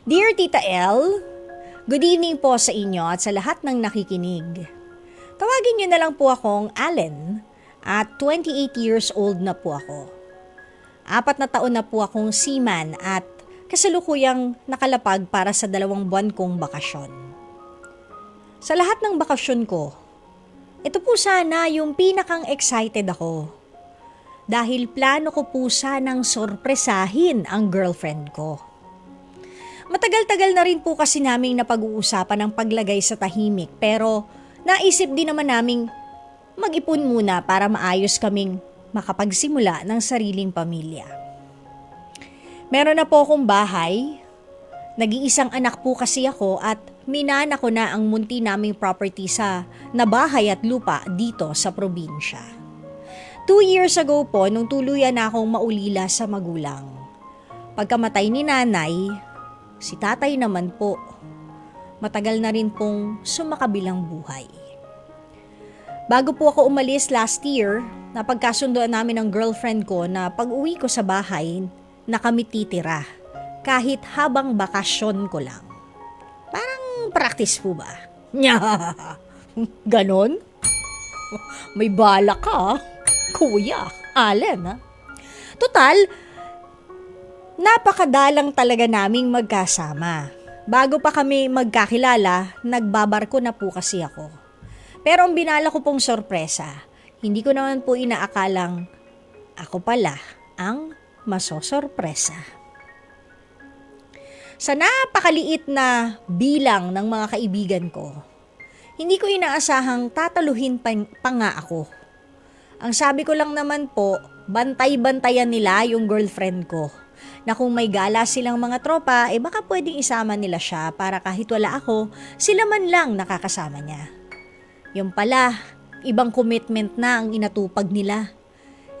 Dear Tita L, good evening po sa inyo at sa lahat ng nakikinig. Tawagin niyo na lang po akong Allen at 28 years old na po ako. 4 na taon na po akong seaman at kasalukuyang nakalapag para sa 2 buwan kong bakasyon. Sa lahat ng bakasyon ko, ito po sana yung pinakang excited ako. Dahil plano ko po sanang sorpresahin ang girlfriend ko. Matagal-tagal na rin po kasi naming napag-uusapan ang paglagay sa tahimik pero naisip din naman naming mag-ipon muna para maayos kaming makapagsimula ng sariling pamilya. Meron na po akong bahay, nag-iisang anak po kasi ako at minana ko na ang munti naming property sa na bahay at lupa dito sa probinsya. 2 years ago po nung tuluyan na akong maulila sa magulang. Pagkamatay ni nanay, si tatay naman po, matagal na rin pong sumakabilang buhay. Bago po ako umalis last year, napagkasundoan namin ng girlfriend ko na pag-uwi ko sa bahay na kami titira, kahit habang bakasyon ko lang. Parang practice po ba? Nya, ganon? May bala ka, Kuya Allen, ha? Total, napakadalang talaga naming magkasama. Bago pa kami magkakilala, nagbabarko na po kasi ako. Pero ang binala ko pong sorpresa, hindi ko naman po inaakalang ako pala ang masosorpresa. Sa napakaliit na bilang ng mga kaibigan ko, hindi ko inaasahang tataluhin pa nga ako. Ang sabi ko lang naman po, bantay-bantayan nila yung girlfriend ko. Na kung may gala silang mga tropa, baka pwedeng isama nila siya para kahit wala ako, sila man lang nakakasama niya. Yung pala, ibang commitment na ang inatupag nila.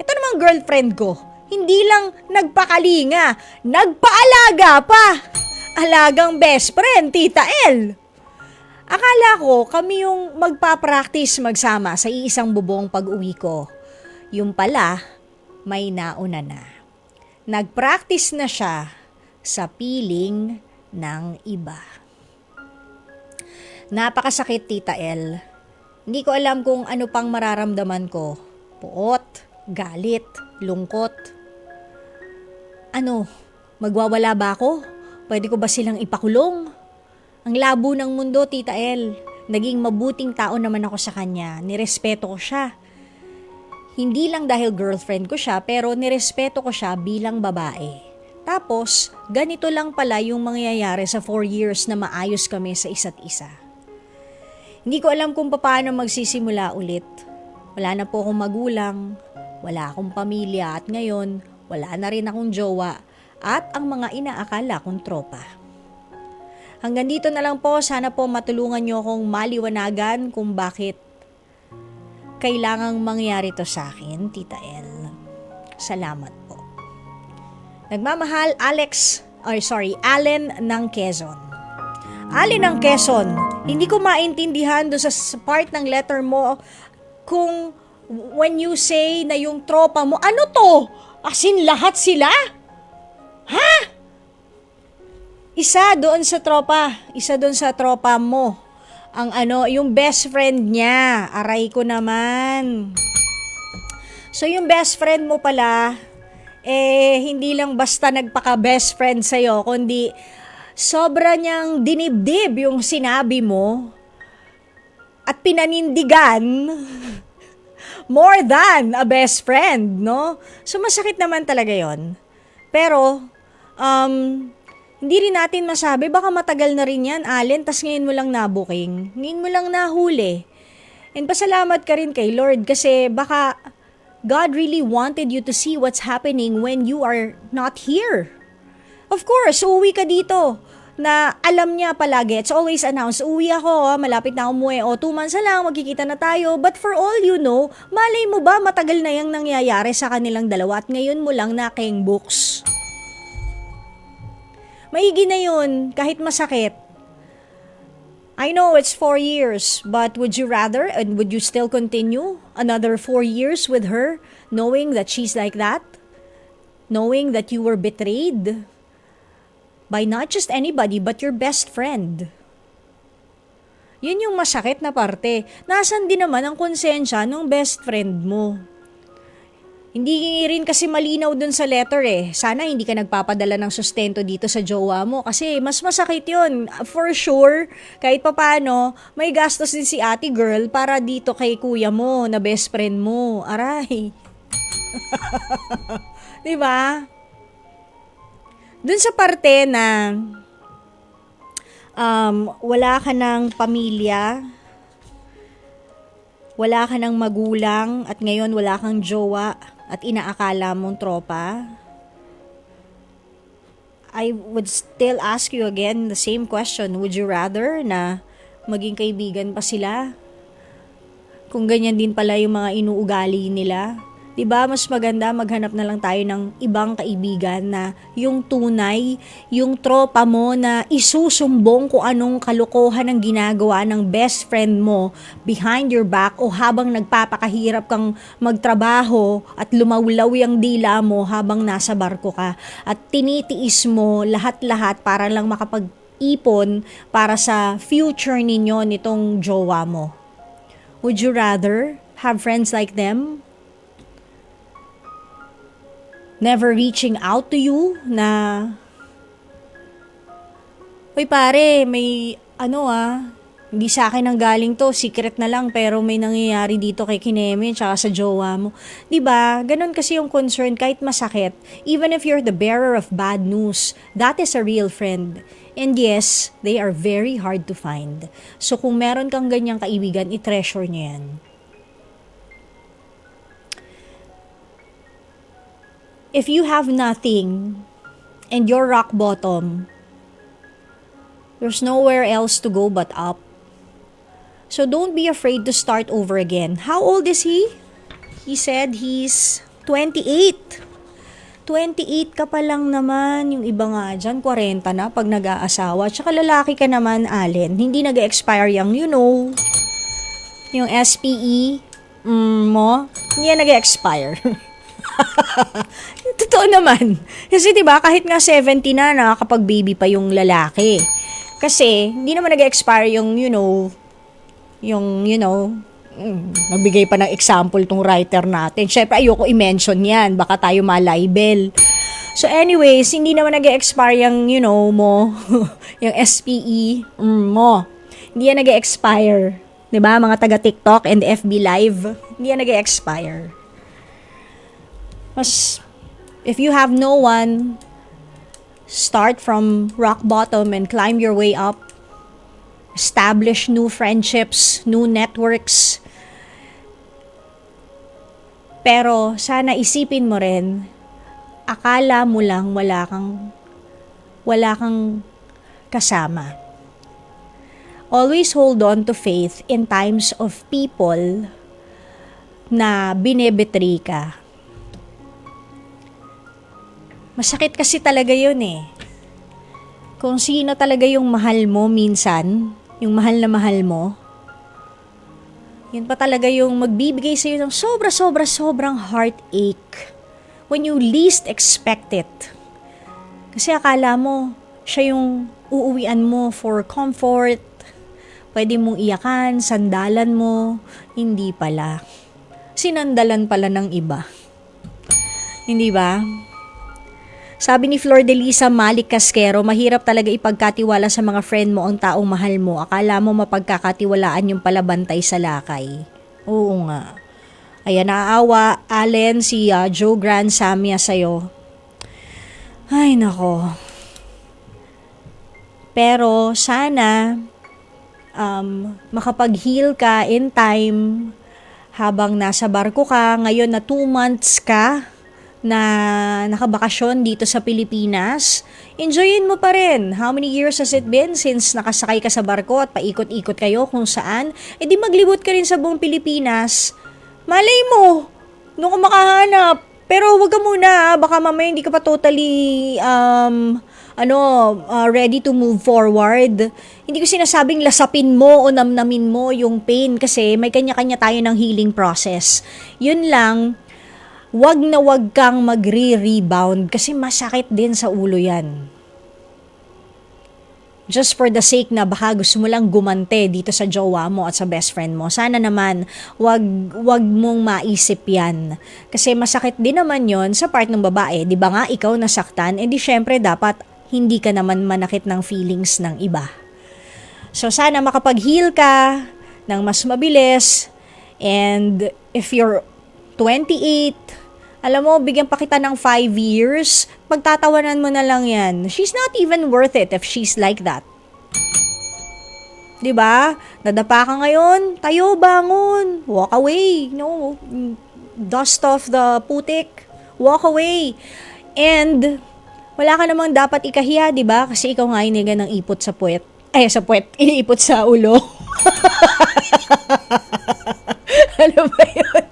Ito namang girlfriend ko, hindi lang nagpakalinga, nagpaalaga pa. Alagang best friend, Tita L. Akala ko kami yung magpa-practice magsama sa iisang bubong pag-uwi ko. Yung pala, may nauna na. Nag-practice na siya sa piling ng iba. Napakasakit, Tita L. Hindi ko alam kung ano pang mararamdaman ko. Puot, galit, lungkot. Ano, magwawala ba ako? Pwede ko ba silang ipakulong? Ang labo ng mundo, Tita L. Naging mabuting tao naman ako sa kanya. Nirespeto ko siya. Hindi lang dahil girlfriend ko siya, pero nirespeto ko siya bilang babae. Tapos, ganito lang pala yung mangyayari sa 4 years na maayos kami sa isa't isa. Hindi ko alam kung paano magsisimula ulit. Wala na po akong magulang, wala akong pamilya at ngayon, wala na rin akong jowa at ang mga inaakala kong tropa. Hanggang dito na lang po, sana po matulungan niyo akong maliwanagan kung bakit kailangang mangyari to sa akin, Tita L. Salamat po. Nagmamahal, Allen ng Quezon. Allen ng Quezon, hindi ko maintindihan doon sa part ng letter mo kung when you say na yung tropa mo, ano to? As in lahat sila? Ha? Isa doon sa tropa mo. Ang yung best friend niya. Aray ko naman. So yung best friend mo pala, hindi lang basta nagpaka-best friend sa'yo, kundi sobra niyang dinibdib yung sinabi mo at pinanindigan more than a best friend, no? So masakit naman talaga yon. Pero, hindi rin natin masabi, baka matagal na rin yan, Allen, tas ngayon mo lang nabuking. Ngayon mo lang nahuli. And pasalamat ka rin kay Lord kasi baka God really wanted you to see what's happening when you are not here. Of course, uuwi ka dito na alam niya palagi. It's always announced, uuwi ako, malapit na umuwi. O 2 months na lang, magkikita na tayo. But for all you know, malay mo ba matagal na yung nangyayari sa kanilang dalawa at ngayon mo lang nakeng books. Maigi na yun, kahit masakit. I know it's 4 years, but would you rather and would you still continue another 4 years with her, knowing that she's like that? Knowing that you were betrayed? by not just anybody but your best friend. Yun yung masakit na parte. Nasaan din naman ang konsensya ng best friend mo? Hindi rin kasi malinaw dun sa letter eh. Sana hindi ka nagpapadala ng sustento dito sa jowa mo kasi mas masakit yun. For sure, kahit papano, may gastos din si ate girl para dito kay kuya mo na best friend mo. Aray. Diba? Dun sa parte na wala ka ng pamilya, wala ka ng magulang, at ngayon wala kang jowa at inaakala mong tropa, I would still ask you again the same question. Would you rather na maging kaibigan pa sila? Kung ganyan din pala yung mga inuugali nila. Diba, mas maganda maghanap na lang tayo ng ibang kaibigan na yung tunay, yung tropa mo na isusumbong kung anong kalokohan ang ginagawa ng best friend mo behind your back o habang nagpapakahirap kang magtrabaho at lumawlaw yung dila mo habang nasa barko ka at tinitiis mo lahat-lahat para lang makapag-ipon para sa future ninyo nitong jowa mo. Would you rather have friends like them? Never reaching out to you na, "Uy pare, may hindi sa akin ang galing to, secret na lang pero may nangyayari dito kay Kineme tsaka sa jowa mo." Diba? Ganon kasi yung concern kahit masakit. Even if you're the bearer of bad news, that is a real friend. And yes, they are very hard to find. So kung meron kang ganyang kaibigan, i-treasure niyo yan. If you have nothing and you're rock bottom, there's nowhere else to go but up. So don't be afraid to start over again. How old is he? He said he's 28. 28 ka pa lang naman. Yung iba nga dyan, 40 na pag nag-aasawa. Tsaka lalaki ka naman, Allen. Hindi nag-expire yung, yung SPE mo. Hindi yan nag-expire. Totoo naman. Kasi 'di ba kahit nga 70 na nakakapag-baby pa yung lalaki. Kasi hindi naman nag-expire yung nagbigay pa ng example tong writer natin. Syempre ayoko i-mention 'yan, baka tayo ma-libel. So anyways, hindi naman nag-expire yung mo, yung SPE mo. Hindi yan nag-expire. 'Di ba mga taga TikTok and FB Live? Hindi yan nag-expire. Mas, if you have no one, start from rock bottom and climb your way up. Establish new friendships, new networks. Pero sana isipin mo rin, akala mo lang wala kang kasama. Always hold on to faith in times of people na binebetray ka. Masakit kasi talaga yun eh. Kung sino talaga yung mahal mo minsan, yung mahal na mahal mo, yun pa talaga yung magbibigay sa'yo ng sobrang heartache when you least expect it. Kasi akala mo, siya yung uuwian mo for comfort, pwede mong iyakan, sandalan mo, hindi pala. Sinandalan pala ng iba. Hindi ba? Sabi ni Flor de Lisa Malik Casquero, mahirap talaga ipagkatiwala sa mga friend mo ang taong mahal mo. Akala mo mapagkakatiwalaan yung palabantay sa lakay. Oo nga. Ayan, naaawa, Allen, si Joe Grand Samia sa'yo. Ay, nako. Pero sana makapag-heal ka in time habang nasa barko ka. Ngayon na 2 months ka na nakabakasyon dito sa Pilipinas, enjoyin mo pa rin. How many years has it been since nakasakay ka sa barko at paikot-ikot kayo kung saan? E di maglibot ka rin sa buong Pilipinas. Malay mo, doon ka makahanap. Pero wag ka muna, baka mamaya hindi ka pa totally ready to move forward. Hindi ko sinasabing lasapin mo o namnamin mo yung pain kasi may kanya-kanya tayo ng healing process. Yun lang, wag na wag kang magre-rebound kasi masakit din sa ulo yan. just for the sake na baka gusto mo lang gumante dito sa jowa mo at sa best friend mo. Sana naman, wag mong maisip yan. Kasi masakit din naman yon sa part ng babae. Di ba nga, ikaw nasaktan, edi syempre dapat hindi ka naman manakit ng feelings ng iba. So sana makapag-heal ka ng mas mabilis. And if you're 28, alam mo, bigyan pa kita ng 5 years, pagtatawanan mo na lang yan. She's not even worth it if she's like that. Diba? Nadapa ka ngayon, tayo, bangon, walk away. No, dust off the putik, walk away. And wala ka namang dapat ikahiya, diba? Kasi ikaw nga iniga ng ipot sa puwet. Sa puwet, iniipot sa ulo. Ano ba yun?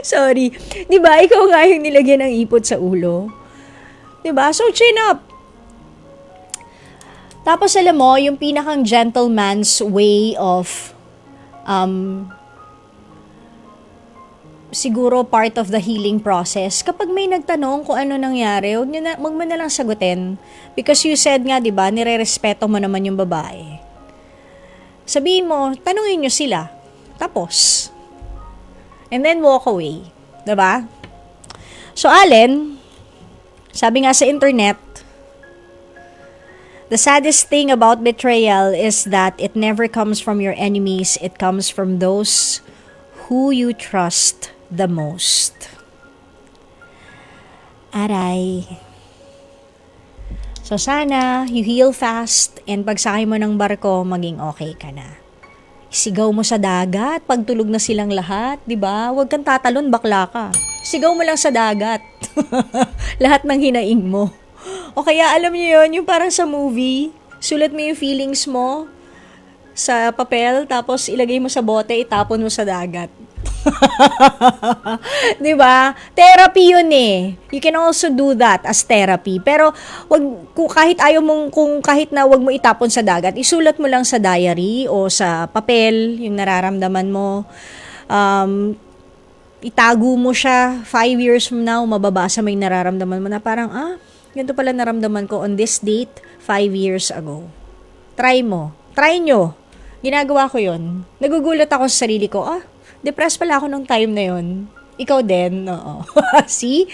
Sorry. Diba, ikaw nga yung nilagyan ng ipot sa ulo. Diba? So, chin up. Tapos, alam mo, yung pinakang gentleman's way of, siguro part of the healing process, kapag may nagtanong kung ano nangyari, wag mo na lang sagutin. Because you said nga, diba, nire-respeto mo naman yung babae. Sabihin mo, tanungin nyo sila. Tapos, and then walk away. Diba? So, Allen, sabi nga sa internet, the saddest thing about betrayal is that it never comes from your enemies. It comes from those who you trust the most. Aray. So, sana you heal fast and pagsakay mo ng barko, maging okay ka na. Sigaw mo sa dagat, pagtulog na silang lahat, di ba? Huwag kang tatalon, bakla ka. Sigaw mo lang sa dagat. Lahat ng hinaing mo. O kaya alam niyo yun, yung parang sa movie, sulat mo yung feelings mo sa papel, tapos ilagay mo sa bote, itapon mo sa dagat. Di ba? Therapy yun eh. You can also do that as therapy. Pero kung kahit na wag mo itapon sa dagat, isulat mo lang sa diary o sa papel yung nararamdaman mo. Itago mo siya 5 years from now, mababasa mo yung nararamdaman mo na parang, ganito pala naramdaman ko on this date 5 years ago. Try mo. Try nyo. Ginagawa ko yun. Nagugulat ako sa sarili ko, depressed pala ako nung time na yun. Ikaw din, oo. See?